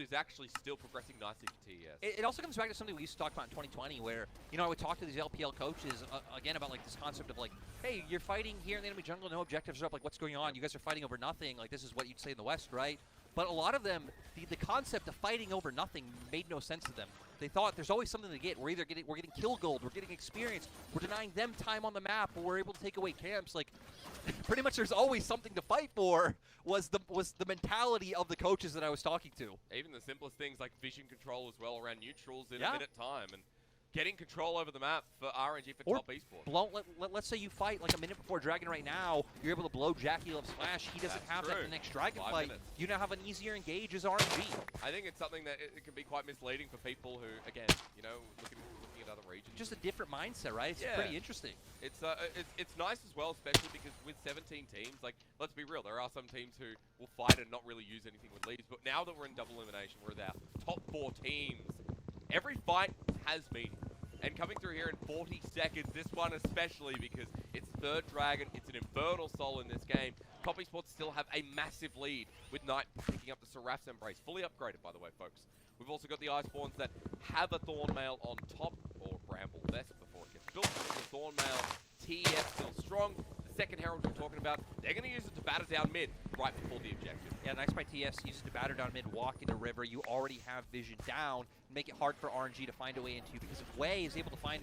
is actually still progressing nicely for TES. It also comes back to something we used to talk about in 2020 where, I would talk to these LPL coaches, again, about, like, this concept of, like, hey, you're fighting here in the enemy jungle, no objectives are up, like, what's going on? You guys are fighting over nothing. Like, this is what you'd say in the West, right? But a lot of them, the concept of fighting over nothing made no sense to them. They thought there's always something to get. We're getting kill gold, we're getting experience, we're denying them time on the map, or we're able to take away camps. Like, pretty much there's always something to fight for was the mentality of the coaches that I was talking to. Even the simplest things like vision control as well around neutrals in a minute time. And getting control over the map for RNG for top esports. Let's say you fight like a minute before Dragon right now. You're able to blow JackeyLove's flash. He doesn't have that in the next Dragon fight. You now have an easier engage as RNG. I think it's something that it can be quite misleading for people who, again, looking at other regions. Just a different mindset, right? It's pretty interesting. It's nice as well, especially because with 17 teams, like, let's be real, there are some teams who will fight and not really use anything with leads. But now that we're in double elimination, we're with our top 4 teams. Every fight has meaning. And coming through here in 40 seconds, this one especially because it's third Dragon, it's an Infernal Soul in this game. Top Esports still have a massive lead with Knight picking up the Seraph's Embrace. Fully upgraded, by the way, folks. We've also got the Icebawns that have a Thornmail on top, or Bramble Vest before it gets built. The Thornmail, TES still strong. The second Herald we're talking about, they're going to use it to batter down mid right before the objective. Yeah, nice by TS. Use it to batter down mid, walk into river. You already have vision down. Make it hard for RNG to find a way into you because if Wei is able to find,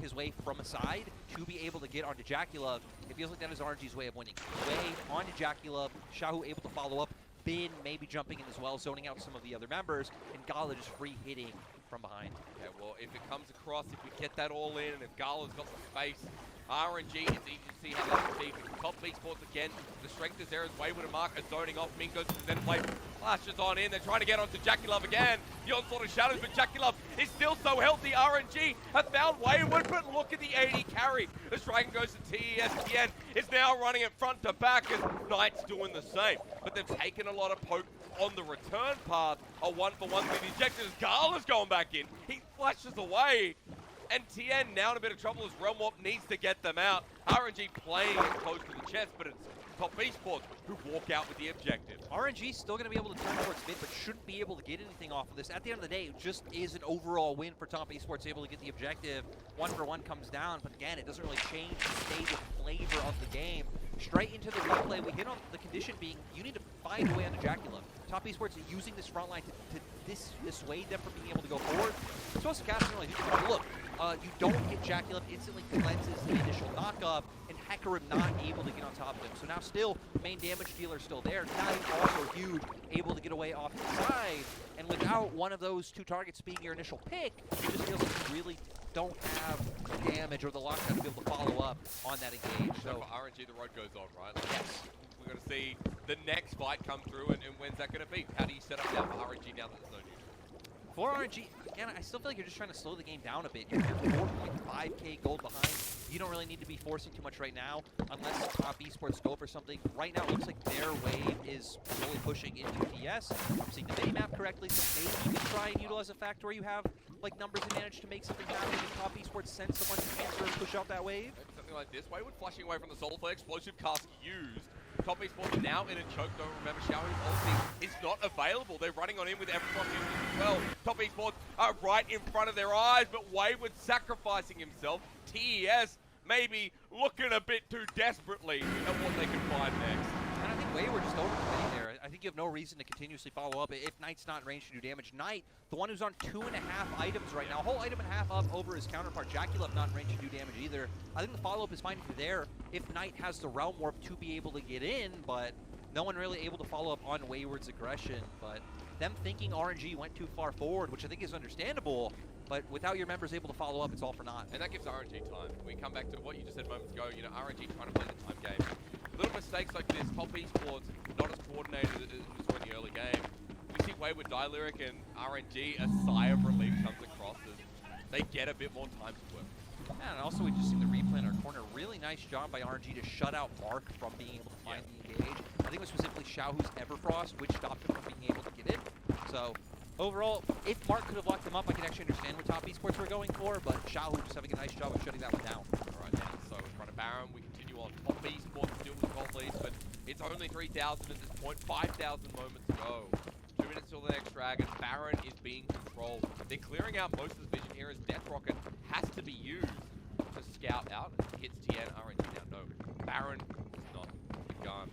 his way from a side to be able to get onto JackeyLove, it feels like that is RNG's way of winning. Wei onto JackeyLove, Xiaohu able to follow up, Bin maybe jumping in as well, zoning out some of the other members, and Gala just free hitting from behind. Yeah, well, if it comes across, if we get that all in, and if Gala's got the space, RNG, it's easy to see how that's achieving. Top esports again, the strength is there as Wayward and Mark are zoning off. Min goes to the Zen play, flashes on in, they're trying to get onto JackeyLove again. The onslaught of shadows, but JackeyLove is still so healthy. RNG have found Wayward, but look at the 80 carry. As Dragon goes to TES, TN is now running it front to back as Knight's doing the same. But they've taken a lot of poke on the return path. A 1-for-1 with the injectors. Gala's going back in. He flashes away. And TN now in a bit of trouble as Realm Warp needs to get them out. RNG playing it close to the chest, but it's Top Esports who walk out with the objective. RNG still going to be able to turn towards mid, but shouldn't be able to get anything off of this. At the end of the day, it just is an overall win for Top Esports, able to get the objective. 1-for-1 comes down, but again, it doesn't really change the stated flavor of the game. Straight into the replay, we hit on the condition being, you need to find a way onto JackeyLove. Top Esports are using this front line to dissuade them from being able to go forward. Explosive casting really, look, you don't get JackeyLove, instantly cleanses the initial knockup, and Hecarim not able to get on top of him. So now still, main damage dealer still there. Now he's also huge, able to get away off to the side. And without one of those two targets being your initial pick, it just feels like you really don't have the damage or the lockdown to be able to follow up on that engage. So for RNG, the road goes on, right? Like, yes. We're going to see the next fight come through, and when's that going to be? How do you set up now for RNG now that there's no neutral? For RNG, again, I still feel like you're just trying to slow the game down a bit. You're 4.5k gold behind. You don't really need to be forcing too much right now, unless Top Esports go for something. Right now, it looks like their wave is slowly pushing into TS. I'm seeing the minimap correctly, so maybe you can try and utilize a fact where you have like numbers advantage to make something happen. If Top Esports sends someone to answer and push out that wave. Maybe something like this. Wayward flashing away from the Soul Flare, explosive cast used. Top Esports now in a choke, though. Remember, Xiaohu's ulti is not available. They're running on in with everyone as well. Top Esports are right in front of their eyes, but Wayward sacrificing himself. TES maybe looking a bit too desperately at what they can find next. And I think Wayward just overcommitting there. I think you have no reason to continuously follow up if Knight's not in range to do damage. Knight, the one who's on 2.5 items right now, a whole item and a half up over his counterpart. JackeyLove not in range to do damage either. I think the follow-up is fine there if Knight has the Realm Warp to be able to get in, but no one really able to follow up on Wayward's aggression. But them thinking RNG went too far forward, which I think is understandable, but without your members able to follow up, it's all for naught. And that gives RNG time. We come back to what you just said moments ago, RNG trying to play the time game. Little mistakes like this, Top Esports not as coordinated as we saw in the early game. We see Wayward die lyric and RNG, a sigh of relief comes across as they get a bit more time to work. Yeah, and also we just seen the replay in our corner. Really nice job by RNG to shut out Mark from being able to find the engage. I think it was specifically Xiaohu's Everfrost, which stopped him from being able to get in. So overall, if Mark could have locked him up, I can actually understand what Top Esports were going for, but Xiaohu just having a nice job of shutting that one down. All right, now, so in front of Baron, we continue on. Top Esports still with gold leads, but it's only 3,000 at this point, 5,000 moments to go. 2 minutes till the next Dragon. Baron is being controlled. They're clearing out most of the vision here as Death Rocket has to be used to scout out. Hits TN, RNG now, no. Baron is not the gun.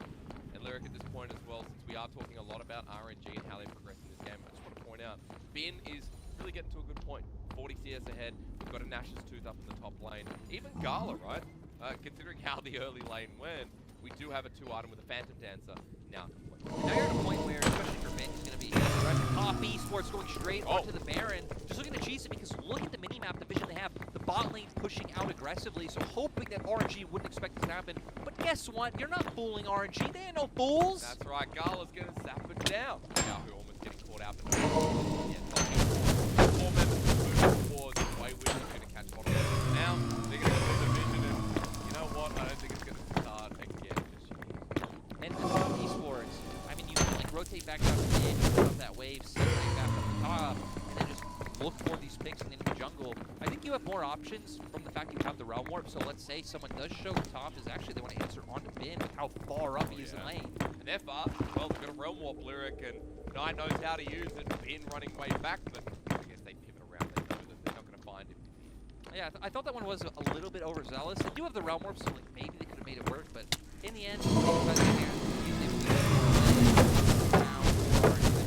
And Lyric at this point as well, since we are talking a lot about RNG and how they progress in this game, I just want to point out, Bin is really getting to a good point. 40 CS ahead, we've got a Nash's Tooth up in the top lane. Even Gala, right? Considering how the early lane went, we do have a 2-item with a Phantom Dancer now. Now you're at a point where, especially for Bin, he's going to be aggressive. Top Esports going straight onto the Baron. Just looking to cheese it because look at the mini-map, the vision they have. The bot lane pushing out aggressively, so hoping that RNG wouldn't expect this to happen. But guess what? You're not fooling RNG. They ain't no fools. That's right. Gala's going to zap it down. Yahoo almost getting caught out. But yeah, top Esports. 4 members moving towards Wayward. He's going to catch bottom. Now, they're going to clear the vision, and you know what? I don't think it's going to start again just yet. And the top Esports, I mean, you can like rotate back down to mid, put up that wave, separate back up the top, and then just look for these picks in the jungle. I think you have more options from the fact you have the Realm Warp, so let's say someone does show top is actually they want to answer onto Bin with how far up he is in lane. And they're fast. Well, they've got a Realm Warp Lyric, and Knight knows how to use it. Bin running way back, but I guess they pivot around. They know that they're not going to find him. Yeah, I thought that one was a little bit overzealous. They do have the Realm Warp, so like maybe they could have made it work, but in the end, now to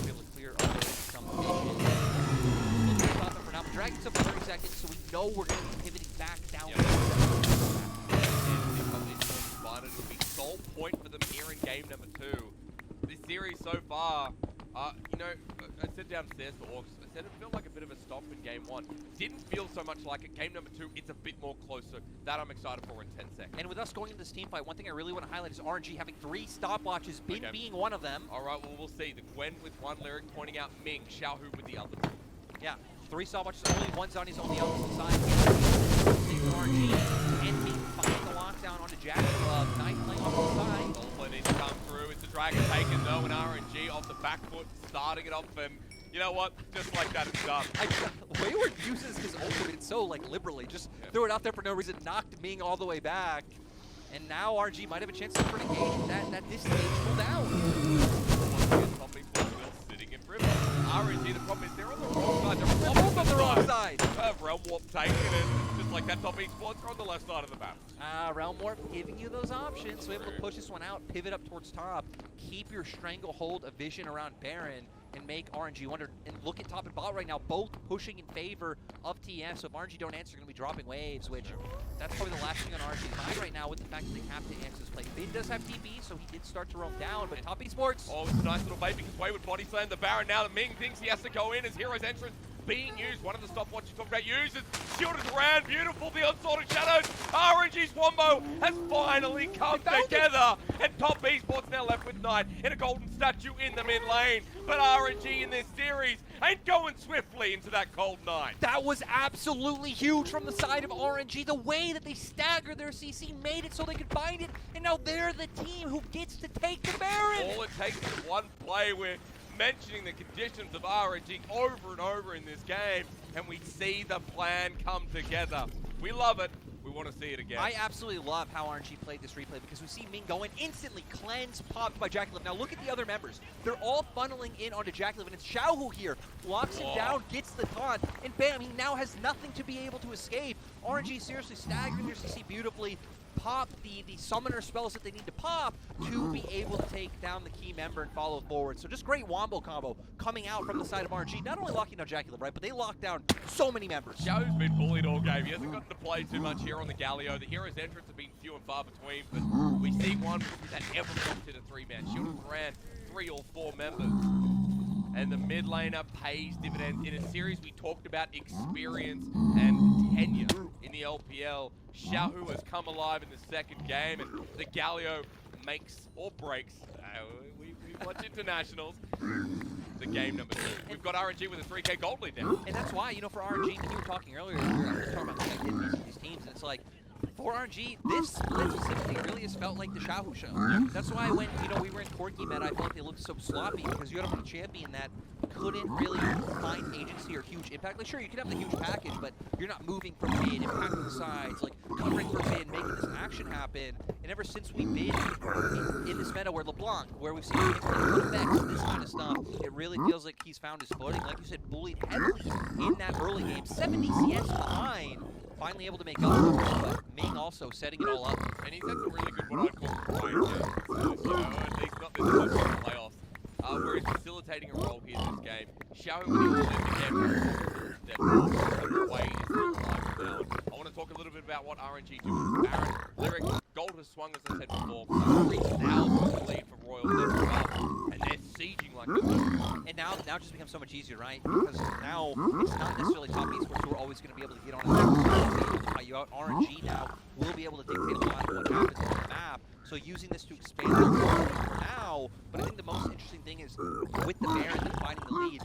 be able to clear up some vision. We'll stop it for now. Dragon's up for 30 seconds, so we know we're going to be pivoting back down. It'll be sole point for them here in game number 2. This series so far, you know, I said downstairs to Orcs, I said it felt like a bit of a stop in game 1. Didn't feel so much like it. Game number 2, it's a bit more closer. That I'm excited for in 10 seconds. And with us going into this team fight, one thing I really want to highlight is RNG having 3 stopwatches, Bin being one of them. All right, well, we'll see. The Gwen with one Lyric pointing out Ming, Xiaohu with the other. Yeah, 3 stopwatches, only one Zhonya's on the opposite side. RNG and Bin find the lockdown onto Jack Glove. Knight playing off the side. Dolphin needs to come through. It's the Dragon taken though, and RNG off the back foot, starting it off him. You know what? Just like that, it's done. Wayward uses his ultimate so like liberally, just threw it out there for no reason, knocked Ming all the way back, and now RNG might have a chance to for an engage at this stage pull down. Once again, top people still sitting in privilege. RNG, the problem is they're on the wrong side. They're both on the wrong side. Realm Warp taken, and just like that, top esports are on the left side of the map. Realm Warp giving you those options, so able to push this one out, pivot up towards top, keep your stranglehold of vision around Baron, and make RNG wonder. And look at top and bot right now, both pushing in favor of TF. So if RNG don't answer, they're going to be dropping waves, which that's probably the last thing on RNG's mind right now with the fact that they have to answer this play. Bin does have TP, so he did start to roam down, but top esports. Oh, it's a nice little bait because Wayward body slammed the Baron. Now that Ming thinks he has to go in as Hero's entrance being used. One of the stopwatches talked about uses. Shielded around, beautiful, the onslaught of shadows. RNG's Wombo has finally come together. And top esports now left with Knight in a golden statue in the mid lane. But RNG in this series ain't going swiftly into that cold night. That was absolutely huge from the side of RNG. The way that they staggered their CC made it so they could find it. And now they're the team who gets to take the Baron. All it takes is one play. We're mentioning the conditions of RNG over and over in this game, and we see the plan come together. We love it. We want to see it again. I absolutely love how RNG played this replay because we see Ming go in instantly, cleanse, popped by JackeyLiv. Now look at the other members. They're all funneling in onto JackeyLiv, and it's Xiaohu here. Locks him down, gets the taunt, and bam, he now has nothing to be able to escape. RNG seriously staggering their CC beautifully. Pop the summoner spells that they need to pop to be able to take down the key member and follow forward. So just great wombo combo coming out from the side of RNG. Not only locking down JackeyLiv, right, but they locked down so many members. Xiaohu's been bullied all game. He hasn't gotten to play too much here on the Galio. The hero's entrance have been few and far between, but we see one that ever dropped in a 3-man. Shielded around 3 or 4 members. And the mid laner pays dividends in a series we talked about experience and tenure in the LPL. Xiaohu has come alive in the second game, and the Galio makes or breaks. We watch internationals. The game number 2. We've got RNG with a 3K gold lead now. And that's why, you know, for RNG, and you were talking earlier, we were talking about these teams, and it's like, for RNG, this split specifically really has felt like the Xiaohu show. That's why when, you know, we were in Corki meta, I felt like they looked so sloppy because you had a champion that couldn't really find agency or huge impact. Like, sure, you could have the huge package, but you're not moving from mid, impacting the sides, like covering for Bin, making this action happen. And ever since we've been in this meta where LeBlanc, where we've seen him take effects, this kind of stuff, it really feels like he's found his footing. Like you said, bullied heavily in that early game. 70 CS behind, finally able to make up for it, but Ming also setting it all up. And he's had some really good what I'd call grind games. You know, and he's not this much in the playoffs. Where he's facilitating a role here in this game. Xiao Hu with the step away is still alive now. I want to talk a little bit about what RNG do. Baron, Lyric, Gold has swung, as I said before, 3,000 lead for Royal Never up, and they're sieging like this. And now it just becomes so much easier, right? Because now it's not necessarily top esports who are always going to be able to get on and fight you out. RNG now will be able to dictate a lot of what happens on the map. So using this to expand their footprint for now, but I think the most interesting thing is with the Baron and finding the lead,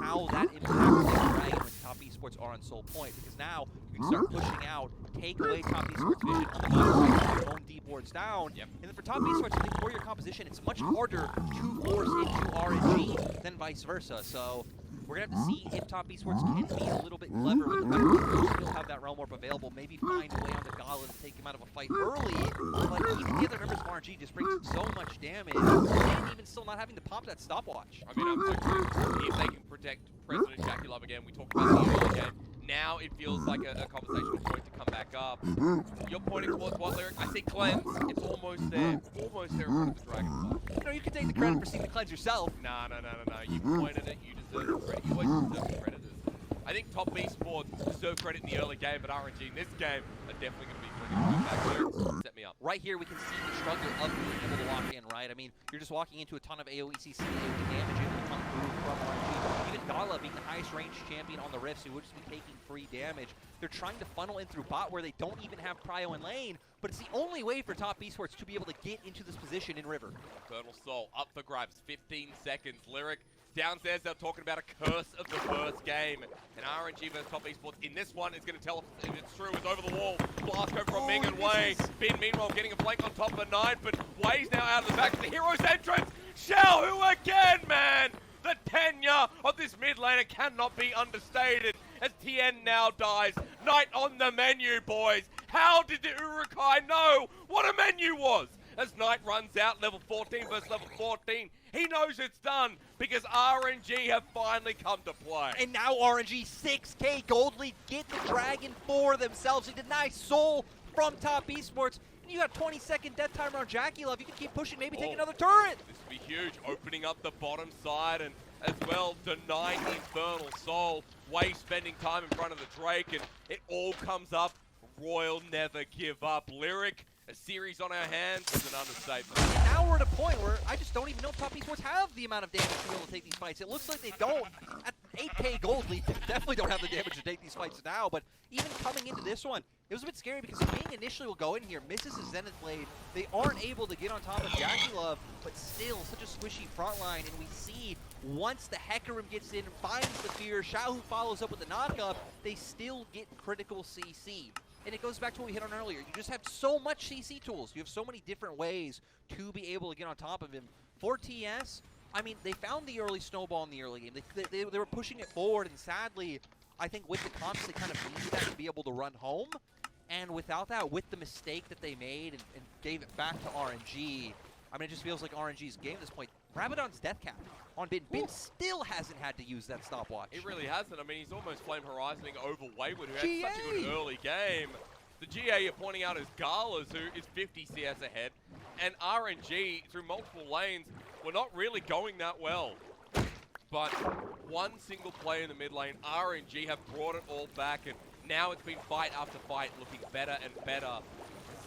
how that impacts them, right, when top esports are on Soul Point. Because now you can start pushing out, take away top esports vision on the bottom right, put your own D boards down. Yep. And then for top esports, I think for your composition, it's much harder to force into RNG than vice versa. So we're going to have to see if top esports can be a little bit clever with the fact that they still have that realm warp available. Maybe find a way on the Gala to take him out of a fight early. But even the other members of RNG just brings so much damage, and even still not having to pop that stopwatch. I mean, I'm so curious if they can protect President Jackie Love again. We talked about the early game. Now it feels like a conversational point to come back up. You're pointing towards what, Lyric? I see Cleanse. It's almost there. Almost there in front of the Dragonfly. You know, you can take the credit for seeing the Cleanse yourself. No. You pointed it. You deserve the credit. You always deserve the credit. I think top esports deserve credit in the early game, but RNG in this game are definitely going to be bringing it back there. Set me up. Right here, we can see the struggle of being able to lock in, right? I mean, you're just walking into a ton of AoE CC, AoE damage able to come through from RNG. Even Gala being the highest range champion on the Rifts, who would just be taking free damage. They're trying to funnel in through bot where they don't even have prio in lane, but it's the only way for top esports to be able to get into this position in River. Colonel Soul up for grabs, 15 seconds. Lyric downstairs, they're talking about a curse of the first game. And RNG versus top esports in this one is going to tell if it's true. It's over the wall. Blast go from Ming and Wei. Bin meanwhile getting a flank on top of a 9, but Wei's now out of the back of the hero's entrance. Xiao Hu again, man! The tenure of this mid laner cannot be understated as Tien now dies. Knight on the menu, boys. How did the Urukai know what a menu was? As Knight runs out, level 14 versus level 14, he knows it's done because RNG have finally come to play. And now RNG 6K gold lead, get the Dragon for themselves. They deny Soul from top esports. And you got 20-second death timer on Jackie Love. You can keep pushing, maybe take another turret. This would be huge, opening up the bottom side and as well denying the Infernal Soul. Wei spending time in front of the Drake, and it all comes up. Royal never give up. Lyric, a series on our hands is an understatement. And now we're at a point where I just don't even know if top esports have the amount of damage to be able to take these fights. It looks like they don't. At 8K gold lead, they definitely don't have the damage to take these fights now, but even coming into this one, it was a bit scary because Ming initially will go in here, misses his Zenith Blade. They aren't able to get on top of Jackie Love, but still such a squishy front line, and we see once the Hecarim gets in, finds the fear, Xiao Hu follows up with the knockup, they still get critical CC. And it goes back to what we hit on earlier. You just have so much CC tools. You have so many different ways to be able to get on top of him. For TS, I mean, they found the early snowball in the early game. They were pushing it forward, and sadly, I think with the comps, they kind of needed that to be able to run home. And without that, with the mistake that they made and gave it back to RNG, I mean, it just feels like RNG's game at this point. Rabadon's death cap on Bin. Bin still hasn't had to use that stopwatch. It really hasn't. I mean, he's almost Flame Horizoning over Wayward, who had such a good early game. The GA you're pointing out is Galas, who is 50 CS ahead. And RNG, through multiple lanes, were not really going that well. But one single play in the mid lane, RNG have brought it all back, and now it's been fight after fight, looking better and better.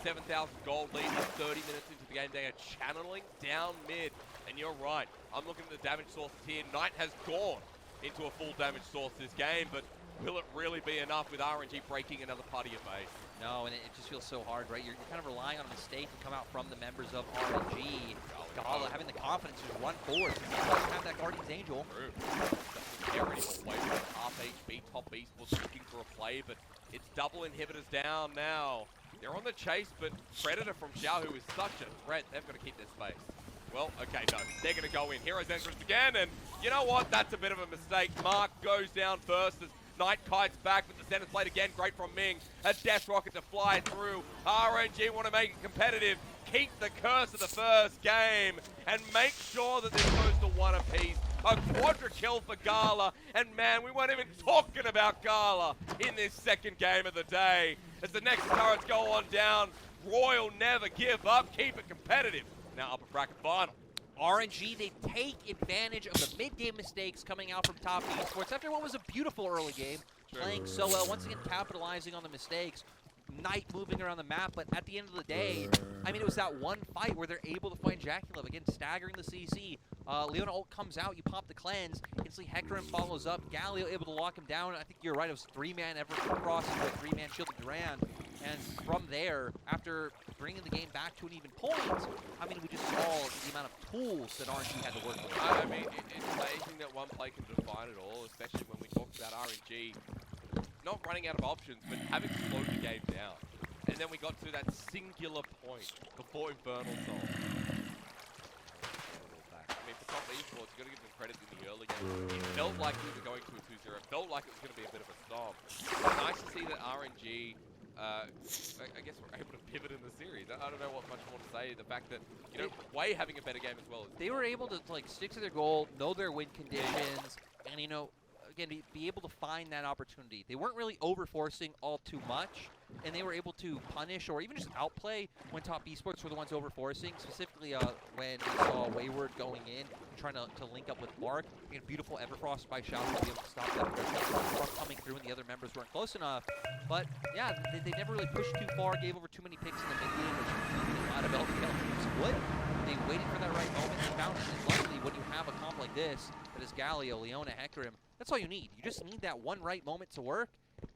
7,000 gold lead 30 minutes into the game. They are channeling down mid. And you're right, I'm looking at the damage sources here. Knight has gone into a full damage source this game, but will it really be enough with RNG breaking another part of your base? No, and it just feels so hard, right? You're kind of relying on a mistake to come out from the members of RNG. Gala having the confidence to run forward. He doesn't have that Guardian's Angel. True. Get ready for play. Half HP, top esports looking for a play, but it's double inhibitors down now. They're on the chase, but Predator from Xiao, who is such a threat, they've got to keep their space. Well, okay, no, they're going to go in. Hero's entrance again, and you know what? That's a bit of a mistake. Mark goes down first as Knight kites back, but the center's played again. Great from Ming. A dash rocket to fly through. RNG want to make it competitive. Keep the curse of the first game and make sure that this goes to one apiece. A quadra kill for Gala, and man, we weren't even talking about Gala in this second game of the day. As the next turrets go on down, Royal never give up, keep it competitive. Now upper bracket final. RNG, they take advantage of the mid-game mistakes coming out from Top Esports after what was a beautiful early game, playing so well, once again capitalizing on the mistakes. Knight moving around the map, but at the end of the day, I mean, it was that one fight where they're able to find JackeyLove, again, staggering the CC. Leona ult comes out, you pop the cleanse, instantly Hecarim follows up, Galio able to lock him down. I think you're right, it was 3-man Evercross into a 3-man Shield of Duran. And from there, after bringing the game back to an even point, I mean, we just saw the amount of tools that RNG had to work with. I mean, it's amazing that one play can define it all, especially when we talked about RNG not running out of options, but having slowed the game down. And then we got to that singular point before Infernal Soul. I mean, for Top Esports, you've got to give them credit in the early game. It felt like we were going to a 2-0. It felt like it was going to be a bit of a storm. It's nice to see that RNG, I guess we're able to pivot in the series. I don't know what much more to say. The fact that, you know, Way having a better game as well. They were able to, like, stick to their goal, know their win conditions, and, you know, again, be able to find that opportunity. They weren't really over-forcing all too much, and they were able to punish or even just outplay when Top Esports were the ones over-forcing, specifically when we saw Wayward going in, trying to link up with Mark. Again, beautiful Everfrost by Shadow to be able to stop that from coming through when the other members weren't close enough. But, yeah, they never really pushed too far, gave over too many picks in the mid-game, which a lot of LPL teams would. They waited for that right moment and found it. And luckily, when you have a comp like this, that is Galio, Leona, Hecarim, that's all you need. You just need that one right moment to work,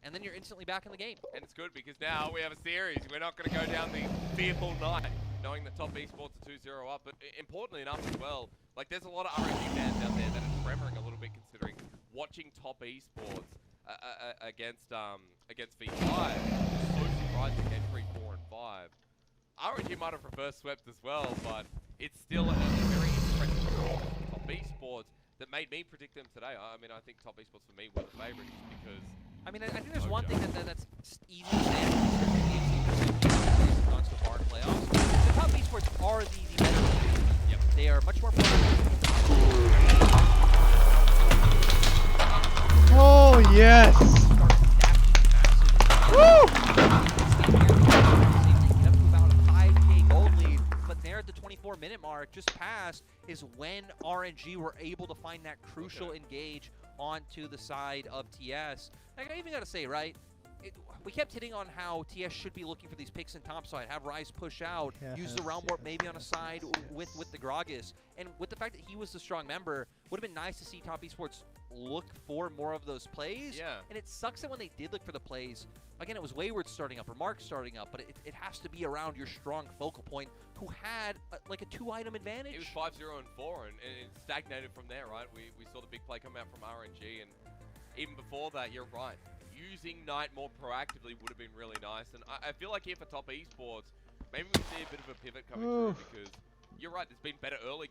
and then you're instantly back in the game. And it's good because now we have a series. We're not going to go down the fearful night, knowing that Top Esports are 2-0 up. But importantly enough as well, like there's a lot of RNG fans out there that are tremoring a little bit considering watching Top Esports against V5. So surprising game 3, 4, and 5. RNG might have reverse swept as well, but it's still a very impressive performance for Top Esports that made me predict them today. I mean, I think Top Esports for me were the favourite just because... I mean, I think there's one thing that's easy to say. It's gone so far in playoffs. The Top Esports are the better team. Yep. They are much more productive. Oh, yes! Woo! Up to about a 5K gold lead, but there at the 24-minute mark, just past, is when RNG were able to find that crucial engage onto the side of TS. Like, I even gotta say, right? We kept hitting on how TS should be looking for these picks in top side, have Rise push out, use the Realm Warp maybe on a side with the Gragas. And with the fact that he was the strong member, would have been nice to see Top Esports look for more of those plays. Yeah. And it sucks that when they did look for the plays, again, it was Wayward starting up or Mark starting up, but it has to be around your strong focal point who had like a 2-item advantage. It was 5-0 and 4, and it stagnated from there, right? We saw the big play come out from RNG, and even before that, you're right. Using Knight more proactively would have been really nice, and I feel like here for Top Esports, maybe we see a bit of a pivot coming through because you're right, there's been better early games.